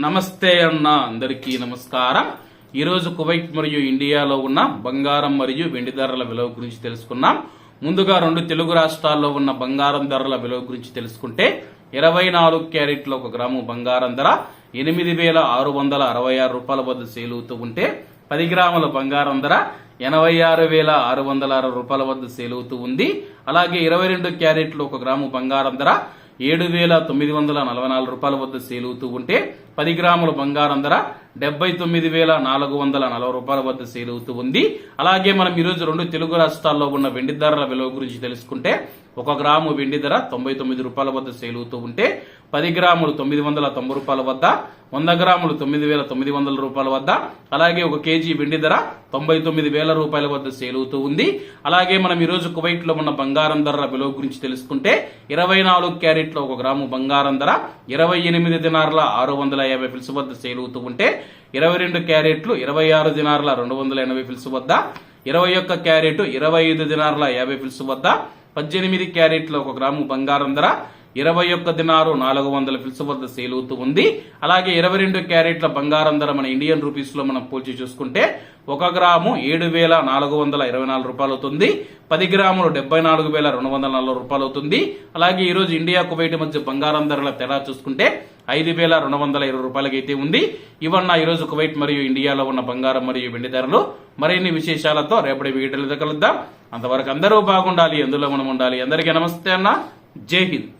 నమస్తే అన్న, అందరికీ నమస్కారం. ఈరోజు కువైట్ మరియు ఇండియాలో ఉన్న బంగారం మరియు వెండి ధరల విలువ గురించి తెలుసుకున్నాం. ముందుగా రెండు తెలుగు రాష్ట్రాల్లో ఉన్న బంగారం ధరల విలువ గురించి తెలుసుకుంటే 24 క్యారెట్ల 1 గ్రాము బంగారం ధర 8,666 రూపాయల వద్ద సేల్ అవుతూ ఉంటే 10 గ్రాముల బంగారం ధర 86,606 రూపాయల వద్ద సేల్ అవుతూ ఉంది. అలాగే 22 క్యారెట్ల 1 గ్రాము బంగారం ధర 7,944 రూపాయల వద్ద సేల్ అవుతూ ఉంటే 10 గ్రాముల బంగారం ధర 79,440 రూపాయల వద్ద సేల్ అవుతూ ఉంది. అలాగే మనం ఈరోజు రెండు తెలుగు రాష్ట్రాల్లో ఉన్న వెండి ధరల విలువ గురించి తెలుసుకుంటే 1 గ్రాము వెండి ధర 99 రూపాయల వద్ద సేల్ అవుతూ ఉంటే 10 గ్రాములు 990 రూపాయల వద్ద, 100 గ్రాములు 9,900 రూపాయల వద్ద, అలాగే 1 కేజీ వెండి ధర 99,000 రూపాయల వద్ద సేల్ అవుతూ ఉంది. అలాగే మనం ఈరోజు కువైట్ లో ఉన్న బంగారం ధరల విలువ గురించి తెలుసుకుంటే 24 క్యారెట్ల 1 గ్రాము బంగారం ధర 28 దినార్ల 650 ఫిల్స్ వద్ద సేల్ అవుతూ ఉంటే 22 క్యారెట్లు 26 దినార్ల 280 ఫిల్స్ వద్ద, 21 క్యారెట్ 25 దినార్ల 50 ఫిల్స్ వద్ద, 18 క్యారెట్ల 1 గ్రాము బంగారం ధర 21 దినారు 400 ఫిల్స్ వద్ద సేల్ అవుతూ ఉంది. అలాగే 22 క్యారెట్ల బంగారం ధర మన ఇండియన్ రూపీస్ లో మనం పోల్చి చూసుకుంటే 1 గ్రాము 7,424 రూపాయలు అవుతుంది. 10 గ్రాములు 74,240 రూపాయలు అవుతుంది. అలాగే ఈ రోజు ఇండియా కువైట్ మధ్య బంగారం ధరల తేడా చూసుకుంటే 5,220 రూపాయలకి అయితే ఉంది. ఇవన్న ఈ రోజు కువైట్ మరియు ఇండియాలో ఉన్న బంగారం మరియు వెండి ధరలు. మరిన్ని విశేషాలతో రేపటి వీడియోలో కలుద్దాం. అంతవరకు అందరూ బాగుండాలి, అందులో మనం ఉండాలి. అందరికీ నమస్తే అన్న, జై హింద్.